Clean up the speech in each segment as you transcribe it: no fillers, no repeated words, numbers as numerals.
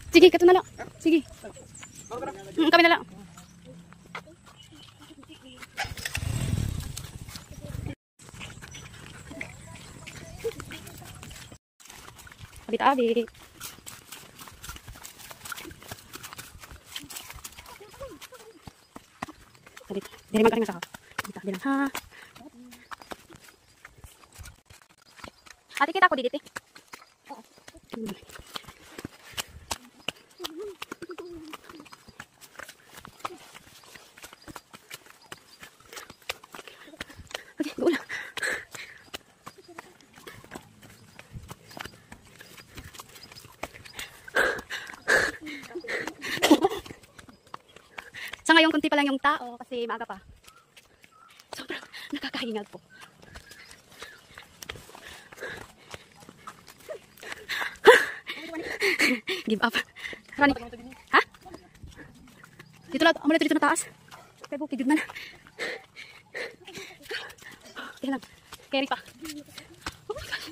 Sige, kato na lang. Sige. Kami na lang. Abit-abit. Abit. Dari man kami masahaw. Abit-abit lang ha. Ate, kita ako dito eh. Okay, go lang. Sa ngayon, kunti pa lang yung tao kasi maaga pa. Sobrang nakakahingal po. Give up. Rani. Ha? Dito lang. Amo na dito na taas. Kaya bukid man. Kaya lang. Carry pa. Oh my God.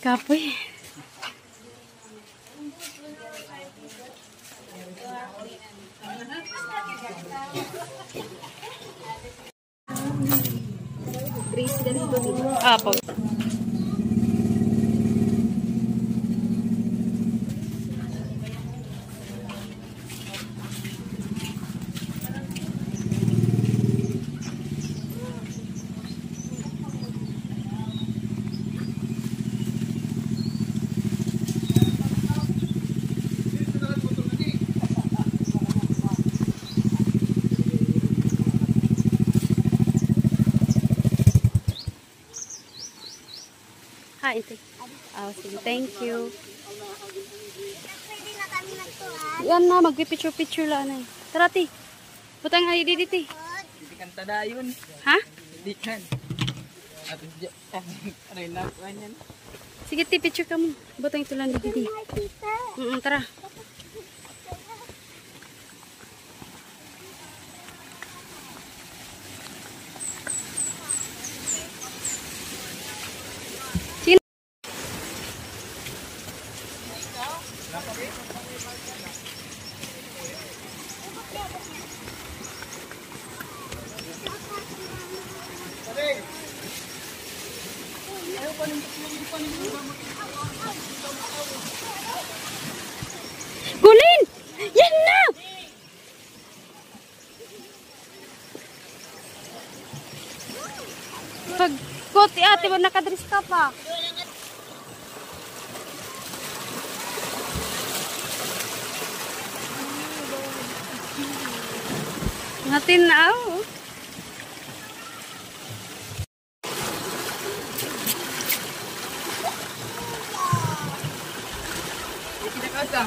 Kapoy. Apo. Hi, ate. Oh, sige. Thank you. Pwede na kami magtuan. Yan na, magpipicture-picture lang na eh. Tara, ate. Butang nga dito, ate. Hindi kan tada yun. Ha? Hindi kan. At aray na po yan. Sige, ate, picture ka mo. Butang ito lang dito, ate. Tara. Gulin! Yan na! Pagkot, ate, nakadress ka pa. Natin na ako. Kinakasa.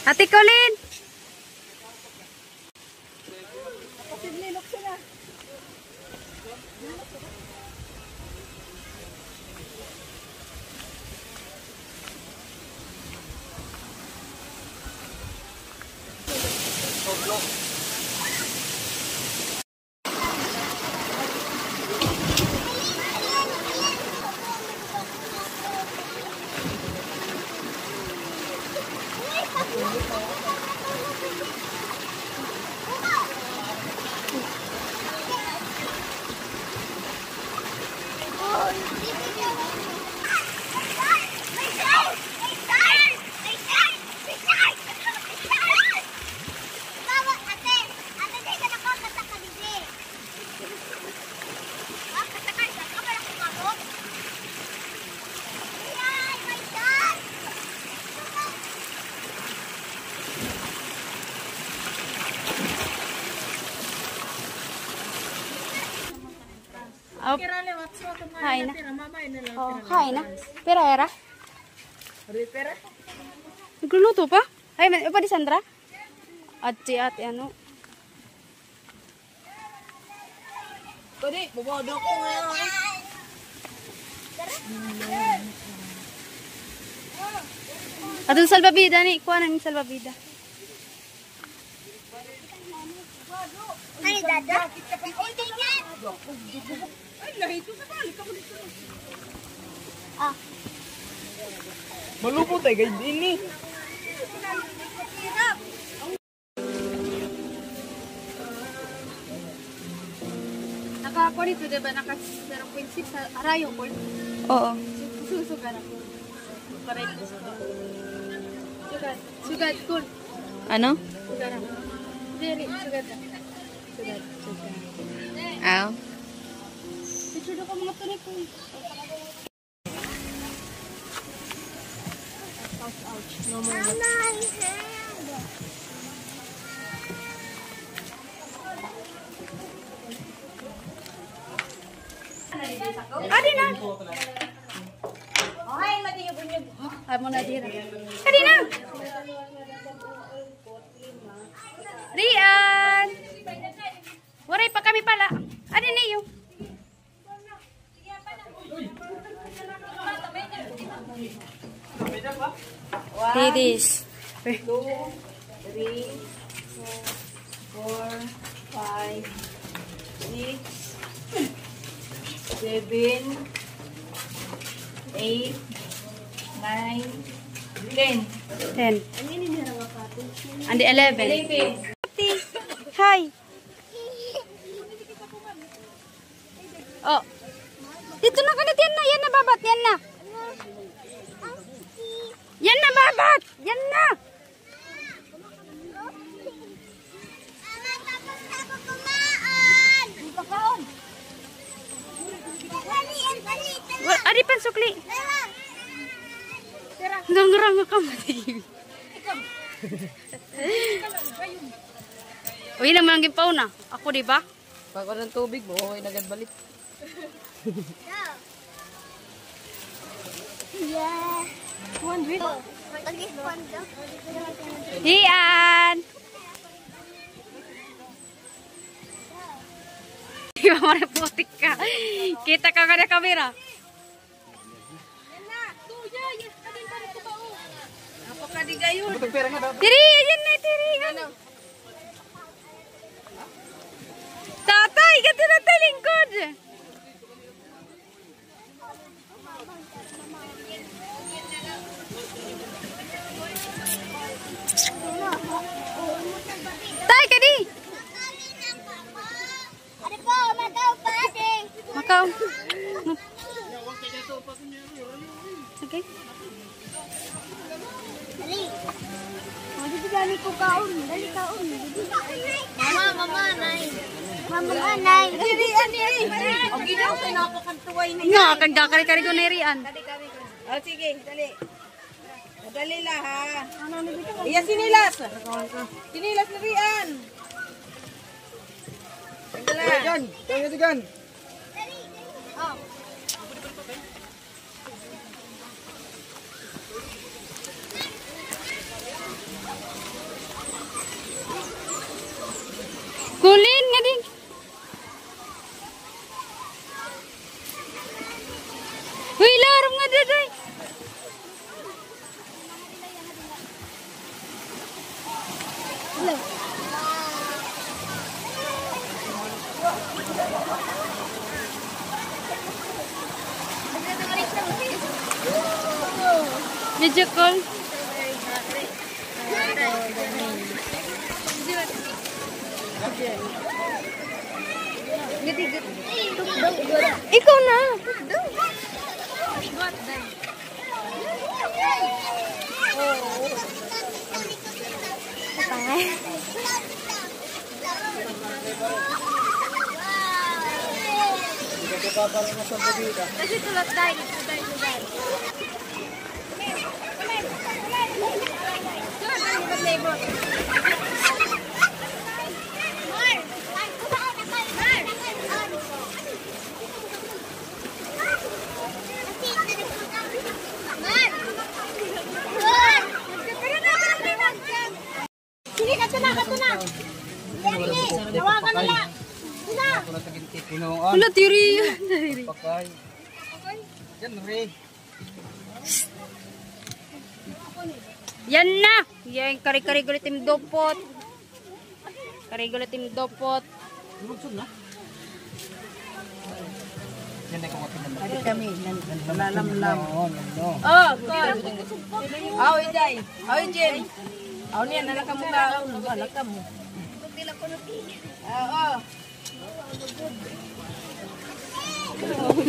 Ate Colin! Oh, hain na. Oh, hain na. Pera, era. Pera? Nagluluto pa? Ay, pa di Sandra? At si ate ano? Pwede, bumodo ko ngayon. Atong salbabida ni, kuha namin salbabida. Ay, dada. Ay, lahito sa balik ako dito. Ah. Malupot ay guys ini. Naka-ako dito, diba? Naka-0.6 arayo ko. Oo. Susugan ako. Para ito sa Sugad. Sugad, cool. Ano? Sugad ako. Diri, sugad na. Sugad, sugad. Aw. Picture ko mga tunay ko. Ouch. No more. Adi na. Ay, matiyog-nyog. Ay mo na dira. Adi na. Rian. Waray pa kami pala. Adi na yun. Ladies. 2, 3, 4, 5, 6, 7, 8, 9, 10. 10. And 11. Hi. Oh. Dito na ka na. Yan na babat. Yan na. Yan na babat. Yan na. Ama, tapos na ako kumaon. Pagkaon. Ari pan sukli. Tara. Nangrang ka mati. Uy, naman ang gimpaw na. Ako, di ba? Pag ako ng tubig mo, okay nagad balik. Yeah. 200. Pag-respond daw. Dian! Di ba mo putik ka? Kita ka kada kamera. Apakadigayon. Putong pera nga daw. Tiri, yan na, tiri. Ano? Tatay, gato na tayo lingkod. Tay, kadi. Ano po, Macau pa ate. Macau. Okay. Dali. Dito dali ko kaon. Dali kaon. Mama, nay. Mama, nay. Diri, ani. O ginaw sa napakantuway ni. Nga, kagkakari-kari ko na irian. O sige, dali. Dali la ha. Iya sinilas. Sinilas na rian. Digan, digan. Oh. Kulin nga din. Uy, larong nga daday. Hello. Video call. Ikaw na. Kasi tulad tayo. Dili, kato na. Dili, tawagan na lang. Wala, tiri. Yan na. Yan, kari-kari gulit tim dopot. Kari gulit tim dopot. Kami, nalalamlam. Oh, God. Aoy, Day. Aoy, Jem. Aoy niya, nalaka mo ka. Nalaka mo. Oo.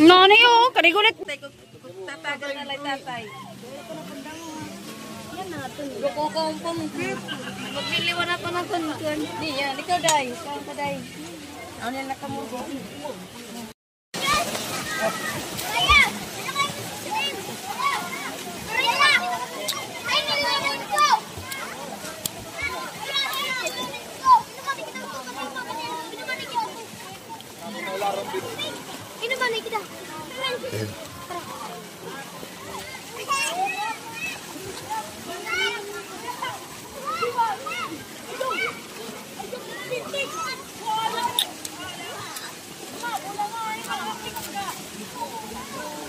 Nani oh, kari gulit. Tatagal na lang tatay. Kukumpong grip. Magliliwan ako ng kunkun. Di yan, ikaw, Day. Ikaw ka, Day. Aoy niya, nalaka mo. Ini mana kita?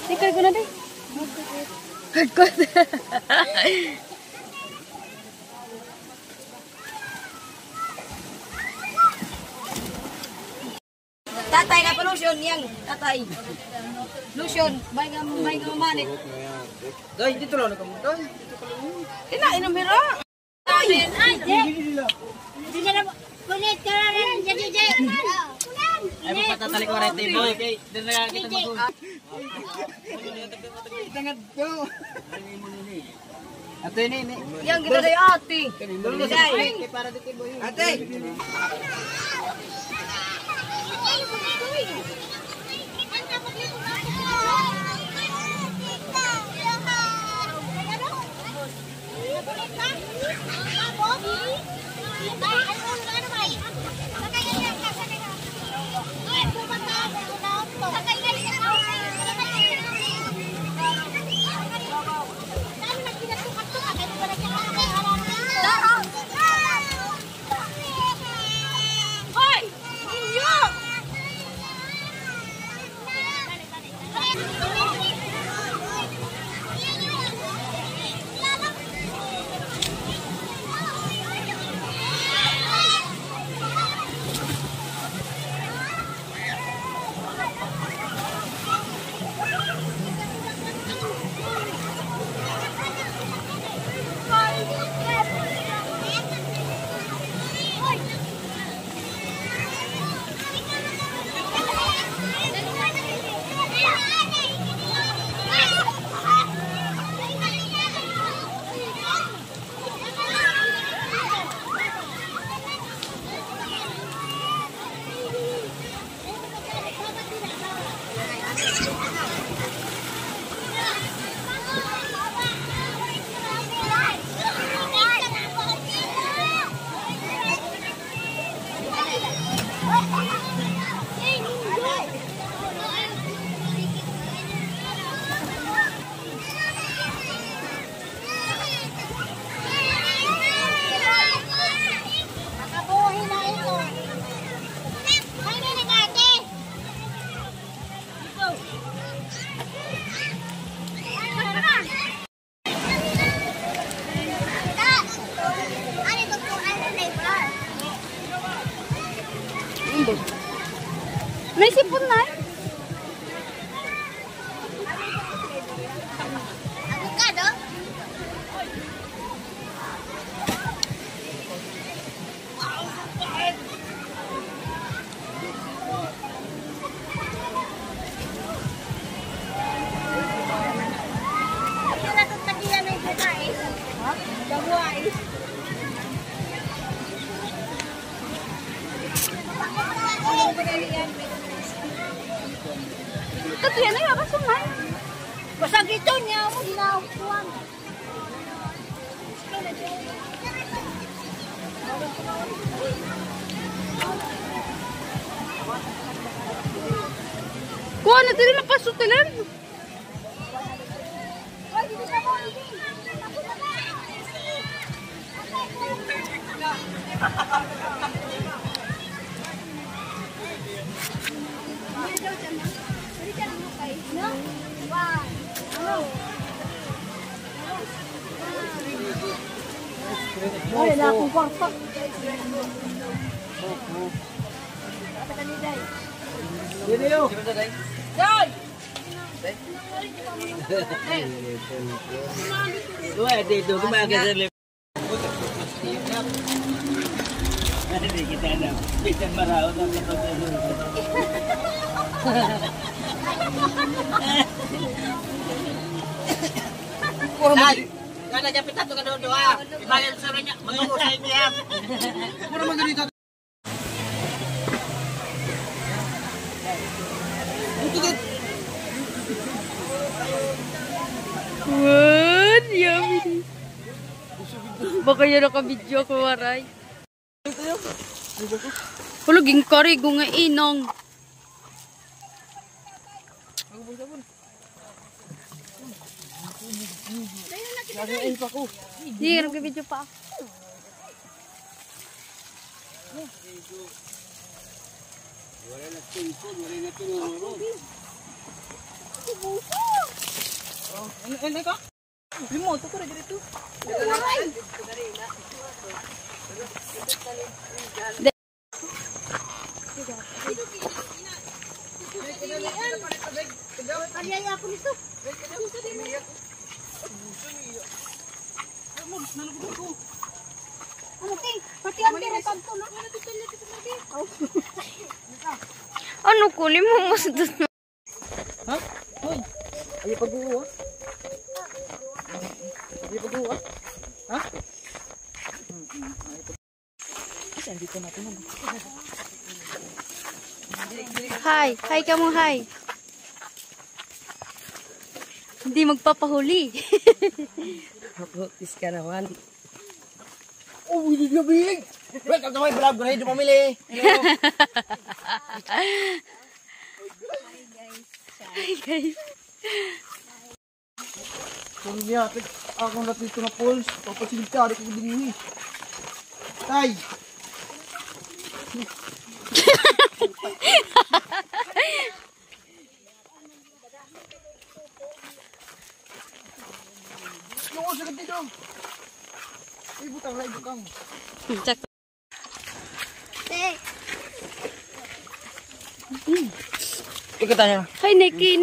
Ikay ko na din. Hagkot. Tatay na pa lotion yang tatay. Lotion, may nga manik. Doy, dito lang ka mo. Doy, dito ka lang. Inom hira. Ay, di na lang. Kulit ka na rin. Jadi. Ay patatalik ko rete boy kay din na kita mag. Tangad ko. Ate ni. Yang kita day ate. Day. Para dito boy. Ate. May sipon na eh. Avocado? Ako na itong tagilan ng pagkain. Ha? Damuay. Ito yan ay abas umay. Basta dito niya mo ginawa. Kuha na din ang pasutilan. Oy, dito ka mo. Ay, na akong kwarta. Video. Doy! Dua dito kumaga sa lip. Hindi kita na. Bisan marao na Ay! Kada dyan pitato ka doon doa. Ibayan sa niya. Mangungo sa inyo yan. Puro man ganito. What? Yummy. Baka yan naka-video ko, waray. Huluging kari, gunga inong. Hindi, nag-video pa ako. Ano ka? Remote ko rin dito. Kaya ako nito. Ano ting? Pati ang direkan ko no. Ano kunin mo mas doon? Ha? Hoy. Ay pag-uwa. Ay pag-uwa. Ha? Saan dito natin? Hi. Hi ka mo, hi. Hindi magpapahuli. Tis ka naman. Oh, hindi gabi. Welcome to my vlog. Ganahin yung pamili. Hello. Hi guys. Kung niya, ako natito na pulse. Papasilita, di ko dinihi. Tay. Yung usa ka dito. Ibutang na ibutang. Check. Ikaw tayo. Hi, Nikki.